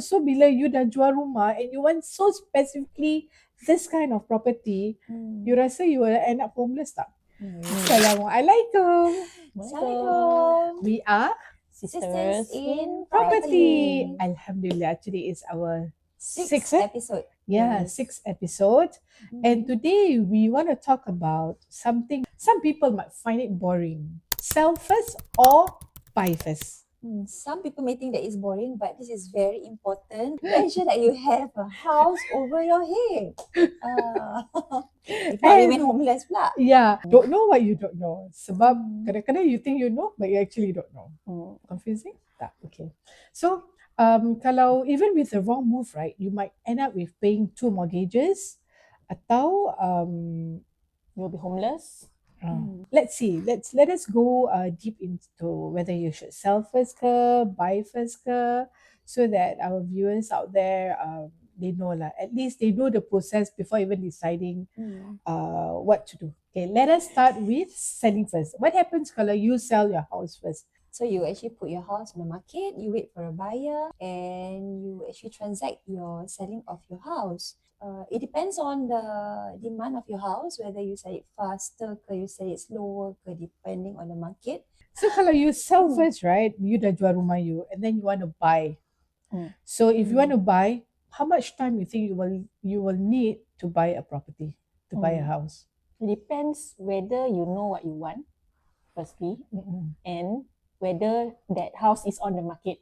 so bila you dah jual rumah and you want so specifically this kind of property, you rasa you will end up homeless tak? Assalamualaikum. Assalamualaikum. We are Sisters in property. property. Alhamdulillah, today is our Sixth sixth episode. sixth episode. And today we want to talk about something some people might find it boring. Sell first or buy first? Some people may think that it's boring, but this is very important. Make sure that you have a house over your head. If not, remain homeless pula. Yeah, don't know what you don't know. Sebab kadang-kadang you think you know, but you actually don't know. Confusing? Tak, okay. So, kalau even with the wrong move, right, you might end up with paying 2 mortgages atau You'll be homeless. let's see. Let us go deep into whether you should sell first ke, buy first ke, so that our viewers out there they know lah. At least they know the process before even deciding what to do. Okay, let us start with selling first. What happens kalau you sell your house first? So you actually put your house on the market, you wait for a buyer, and you actually transact your selling of your house. It depends on the demand of your house, whether you sell it faster ke you sell it slower ke, depending on the market. So kalau you sell first, right, you dah jual rumah you and then you want to buy. So if you want to buy, how much time you think you will need to buy a property, to buy a house? It depends whether you know what you want, firstly, and whether that house is on the market.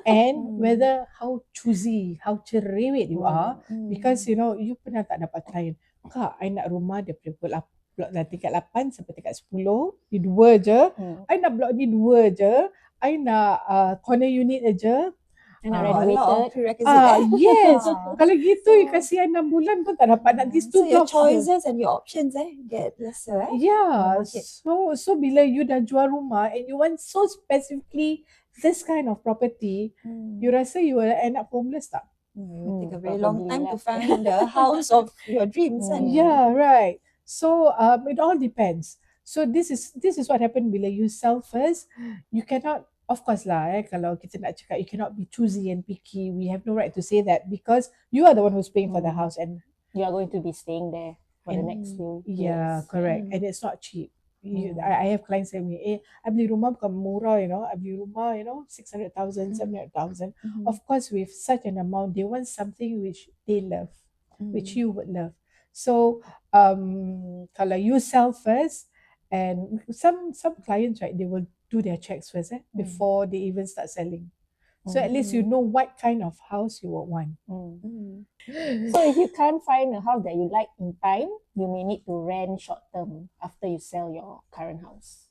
And whether how choosy, how cerewet you are, because you know you pernah tak dapat client, Kak, I nak rumah daripada blok tingkat 8 sampai tingkat 10, ni 2 je. I nak blok ni 2 je. I nak corner unit aja. I nak A lot of renovated. prerequisite. Yes. Kalau gitu you kasi 6 bulan pun tak dapat nak these 2 So your blocks. choices and your options get lesser. Yeah. Okay. So bila you dah jual rumah and you want so specifically this kind of property, you rasa you will end up homeless tak? It will take a very long Probably time to lah. find the house of your dreams. Yeah, right. So it all depends. So this is what happened bila you sell first. You cannot, of course lah, kalau kita nak cakap, you cannot be choosy and picky. We have no right to say that because you are the one who's paying for the house and You are going to be staying there for the next few years. yeah, correct. And it's not cheap. I have clients saying, I beli rumah bukan murah, you know. I beli rumah, you know, 600,000, 700,000. Of course, with such an amount, they want something which they love, which you would love. So, kalau you sell first, and some clients, right, they will do their checks first, before they even start selling. So at least you know what kind of house you would want. So if you can't find a house that you like in time, you may need to rent short term after you sell your current house.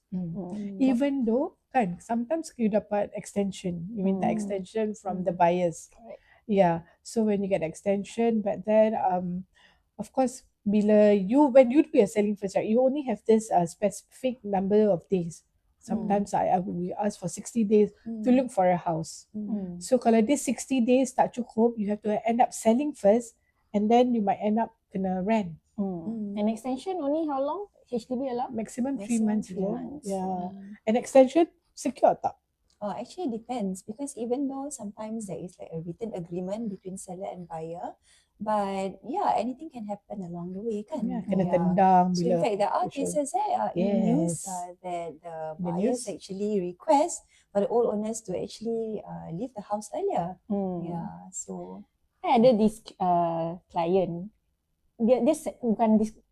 Even though kan sometimes you dapat extension, you minta extension from the buyers. Correct. Yeah, so when you get extension, but then of course when you do your selling first, right, you only have this specific number of days. Sometimes I will ask for 60 days to look for a house. So kalau this 60 days tak cukup, you have to end up selling first and then you might end up kena rent. An extension only how long? HDB allow? Maximum 3 months. 3 months. Yeah. An extension secure tak? Actually depends, because even though sometimes there is like a written agreement between seller and buyer, but yeah, anything can happen along the way kan. Yeah, kena tendang So in fact, there are cases in news that the buyers actually request for the old owners to actually leave the house earlier. Yeah, so I ada this client.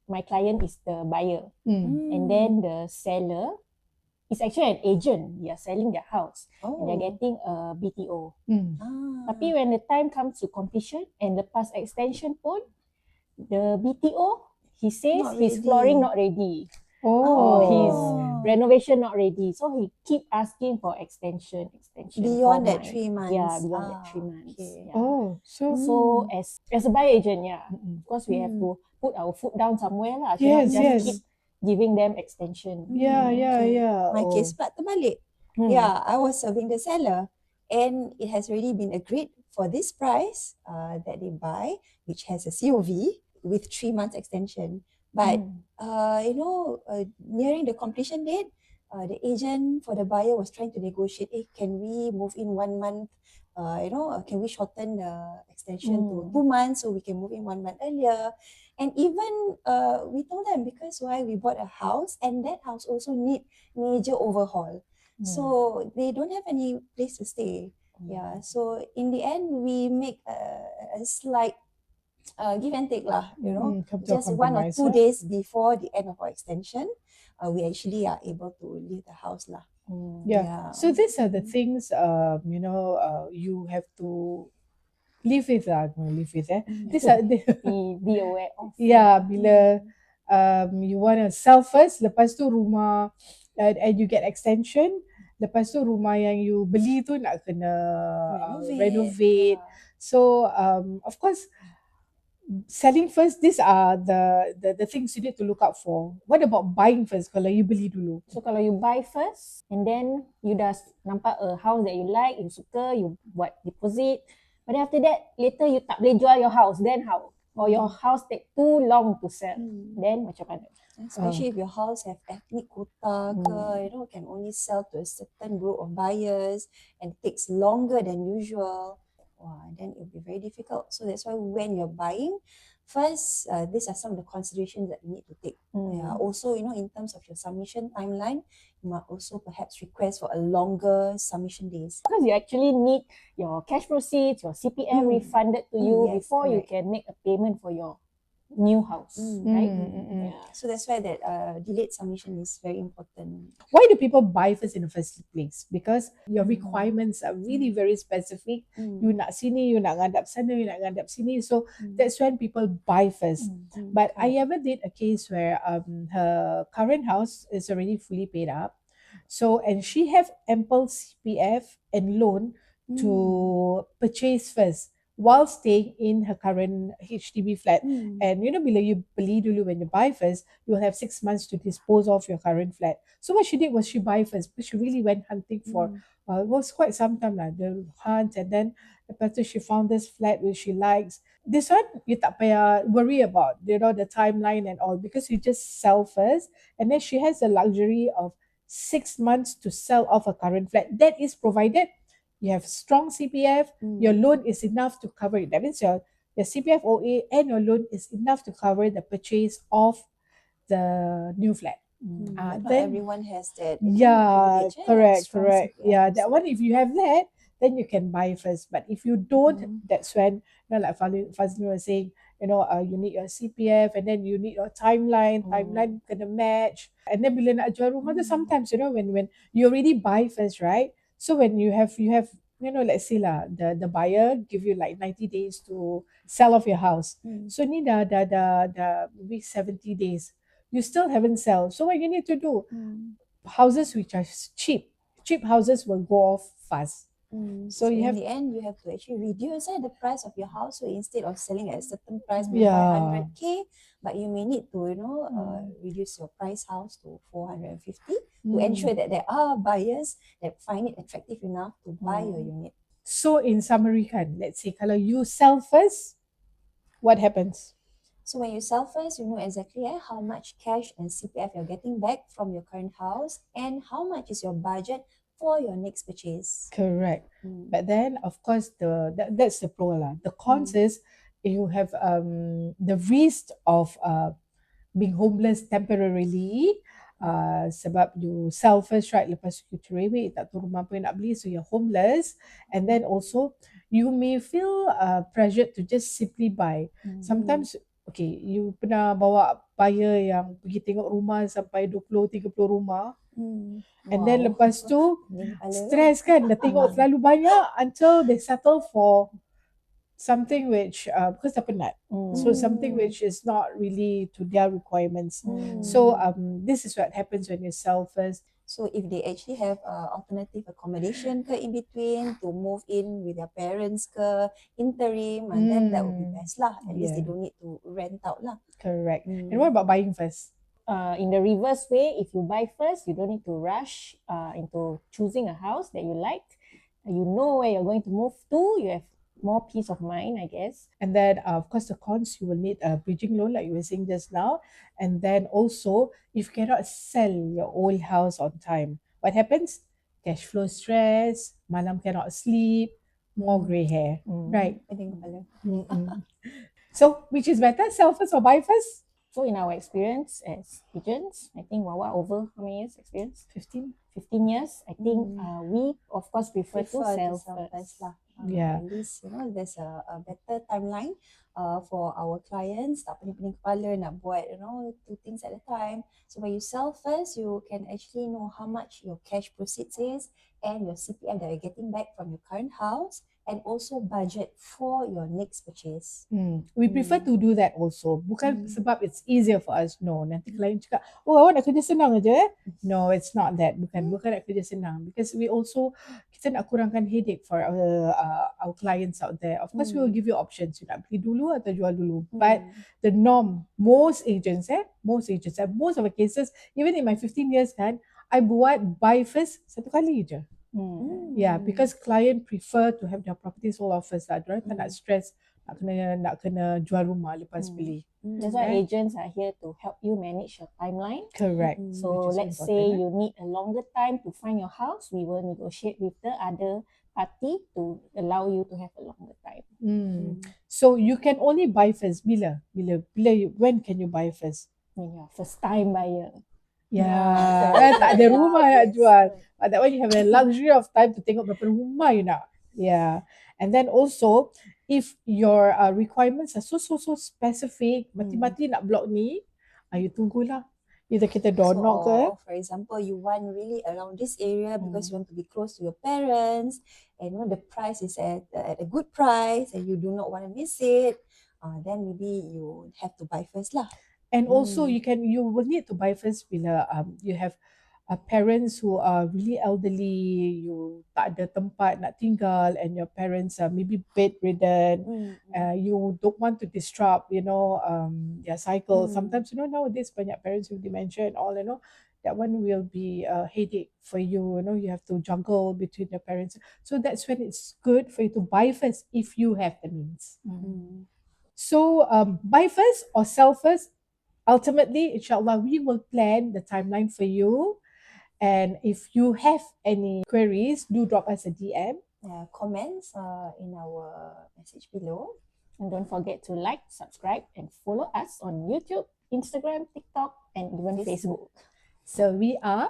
My client is the buyer, and then the seller is actually an agent. They are selling their house and they're getting a BTO. Tapi when the time comes to completion and the past extension pun, the BTO, he says Not his ready. flooring not ready. His renovation not ready. So he keep asking for extension. Beyond that 3 months. Yeah, beyond that 3 months. Okay. Yeah. So as a buyer agent, of course we have to put our foot down somewhere lah. Cannot just keep giving them extension. Yeah. My case pula terbalik. Yeah, I was serving the seller and it has already been agreed for this price that they buy, which has a COV with 3 months extension. But nearing the completion date, the agent for the buyer was trying to negotiate, can we move in 1 month can we shorten the extension to 2 months so we can move in 1 month earlier? And even we told them, because why, we bought a house and that house also need major overhaul. So they don't have any place to stay. Yeah. So in the end, we make a slight give and take lah, come to a just 1 or compromise, 2 days before the end of our extension, we actually are able to leave the house lah. Yeah. So these are the things you have to live with These are the Be aware of. bila you want to sell first, lepas tu rumah and you get extension, lepas tu rumah yang you beli tu nak kena renovate. So of course, selling first, these are the things you need to look out for. What about buying first kalau you beli dulu? So kalau you buy first and then you dah nampak a house that you like, you suka, you buat deposit, but then after that later you tak boleh jual your house, then how? Or your house take too long to sell, then macam mana? Especially if your house have ethnic quota ke, can only sell to a certain group of buyers and takes longer than usual. Wow, then it will be very difficult. So that's why when you're buying, first, these are some of the considerations that you need to take. Also, in terms of your submission timeline, you might also perhaps request for a longer submission days. Because you actually need your cash proceeds, your CPF refunded to you before you can make a payment for your new house, right? Yeah. So that's why that delayed submission is very important. Why do people buy first in the first place? Because your requirements are really very specific. You nak sini, you nak ngadap sana, you nak ngadap sini. So that's when people buy first. But I ever did a case where her current house is already fully paid up. So, and she have ample CPF and loan to purchase first while staying in her current HDB flat. And bila you beli dulu, when you buy first, you will have 6 months to dispose of your current flat. So what she did was she buy first, but she really went hunting for, it was quite some time lah, the hunt, and then lepas tu she found this flat which she likes. This one, you tak payah worry about, the timeline and all, because you just sell first, and then she has the luxury of 6 months to sell off a current flat. That is provided you have strong CPF, your loan is enough to cover it. That means your CPF OA and your loan is enough to cover the purchase of the new flat. But not Then everyone has that. correct. CPF, Yeah, that one, if you have that, then you can buy first. But if you don't, that's when, like Fazli was saying, you need your CPF, and then you need your timeline kena match. And then bila nak jual rumah tu, sometimes, when you already buy first, right? So when you have let's say lah, the buyer give you like 90 days to sell off your house. So ni dah maybe 70 days. You still haven't sold. So what you need to do? Houses which are cheap houses will go off fast. So in the end, you have to actually reduce the price of your house. So instead of selling at a certain price, 500K, but you may need to, reduce your price house to 450 to ensure that there are buyers that find it attractive enough to buy your unit. So in summary, let's say kalau you sell first, what happens? So when you sell first, you know exactly how much cash and CPF you're getting back from your current house and how much is your budget for your next purchase. Correct. But then, of course, that's the pro lah. The cons is you have the risk of being homeless temporarily. Sebab you sell first, right? Lepas you cerewet, tak tahu rumah apa yang nak beli, so you're homeless. And then also, you may feel pressured to just simply buy. Sometimes, okay, you pernah bawa buyer yang pergi tengok rumah sampai 20-30 rumah. And then lepas tu stress kan, dah tengok terlalu banyak until they settle for something which because dah penat, so something which is not really to their requirements. So this is what happens when you sell first. So if they actually have alternative accommodation ke in between to move in with their parents ke interim, and then that would be best lah. At least they don't need to rent out lah. Correct. And what about buying first? In the reverse way, if you buy first, you don't need to rush into choosing a house that you like. You know where you're going to move to. You have more peace of mind, I guess. And then, of course, the cons, you will need a bridging loan, like you were saying just now. And then also, if you cannot sell your old house on time, what happens? Cash flow stress, malam cannot sleep, more grey hair. Right. Pening kepala. So, which is better, sell first or buy first? So in our experience as agents, I think Wawa over how many years experience? 15. 15 years. I think we of course prefer to sell first first. lah. Yeah. At least there's a better timeline for our clients. Tak pening-pening kepala nak buat two things at a time. So when you sell first, you can actually know how much your cash proceeds is and your CPF that you're getting back from your current house, and also budget for your next purchase. We prefer to do that also. Bukan sebab it's easier for us. No, nanti klien cakap, oh awak nak kerja senang aja No, it's not that. Bukan nak kerja senang. Because we also, kita nak kurangkan headache for our clients out there. Of course, we will give you options. You nak beli dulu atau jual dulu. But the norm, most agents, most of the cases, even in my 15 years kan, I buat buy first satu kali je. Yeah, because client prefer to have their property sold off first lah. Diorang tak nak stress nak kena jual rumah lepas beli. That's why agents are here to help you manage your timeline. Correct. So let's say you need a longer time to find your house, we will negotiate with the other party to allow you to have a longer time. So you can only buy first bila when can you buy first? When you're first time buyer. Yeah, tak ada rumah nak jual. But that one you have a luxury of time to tengok berapa rumah you nak. Yeah. And then also, if your requirements are so specific, mati-mati nak block ni, you tunggulah. Either kita door knock ke. For example, you want really around this area because you want to be close to your parents, and the price is at a good price, and you do not want to miss it. Then maybe you have to buy first lah. And also you will need to buy first bila you have parents who are really elderly, you tak ada tempat nak tinggal, and your parents are maybe bedridden. You don't want to disrupt their cycle. Sometimes nowadays banyak parents with dementia and all, that one will be a headache for you. You have to juggle between the parents. So that's when it's good for you to buy first if you have the means. So buy first or sell first. Ultimately, inshallah, we will plan the timeline for you. And if you have any queries, do drop us a DM. Comments in our message below. And don't forget to like, subscribe, and follow us on YouTube, Instagram, TikTok, and even Facebook. So we are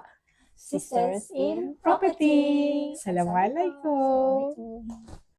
Sisters in Property. Assalamualaikum. Assalamualaikum.